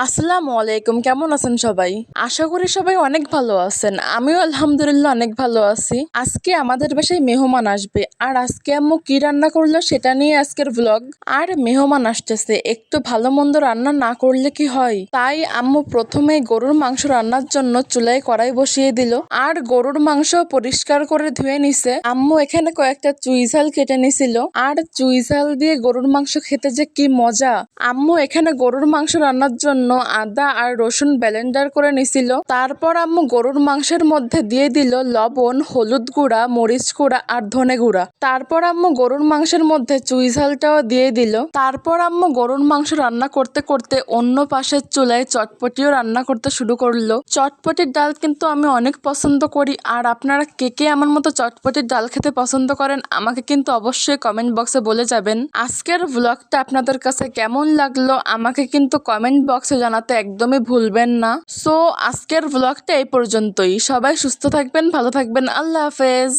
আসসালামু আলাইকুম, কেমন আছেন সবাই? আশা করি সবাই অনেক ভালো আছেন। আমিও আলহামদুলিল্লাহ অনেক ভালো আছি। আজকে আমাদের বাসায় মেহমান আসবে, আর আজকে আম্মু কি রান্না করলো সেটা নিয়ে আজকের ব্লগ। আর মেহমান আসতেছে, একটু ভালো মন্দ রান্না না করলে কি হয়? তাই আম্মু প্রথমে গরুর মাংস রান্নার জন্য চুলায় কড়াই বসিয়ে দিল, আর গরুর মাংস পরিষ্কার করে ধুয়ে নিছে। আম্মু এখানে কয়েকটা চুইঝাল কেটে নিছিল, আর চুইঝাল দিয়ে গরুর মাংস খেতে যে কি মজা। আম্মু এখানে গরুর মাংস রান্নার জন্য আদা আর রসুন ব্লেন্ডার করে নিছিল। তারপর আম্মু গরুর মাংসের মধ্যে দিয়ে দিল লবণ, হলুদ গুঁড়া, মরিচ গুঁড়া আর ধনে গুঁড়া। তারপর আম্মু গরুর মাংসের মধ্যে চুইঝালটাও দিয়ে দিল। তারপর আম্মু গরুর মাংস রান্না করতে করতে অন্য পাশের চুলায় চটপটিও রান্না করতে শুরু করলো। চটপটির ডাল কিন্তু আমি অনেক পছন্দ করি, আর আপনারা কে কে আমার মতো চটপটির ডাল খেতে পছন্দ করেন আমাকে কিন্তু অবশ্যই কমেন্ট বক্সে বলে যাবেন। আজকের ব্লগটা আপনাদের কাছে কেমন লাগলো আমাকে কিন্তু কমেন্ট বক্সে জানাতে একদমই ভুলবেন না। সো আজকের ব্লগটা এই পর্যন্তই। সবাই সুস্থ থাকবেন, ভালো থাকবেন। আল্লাহ হাফেজ।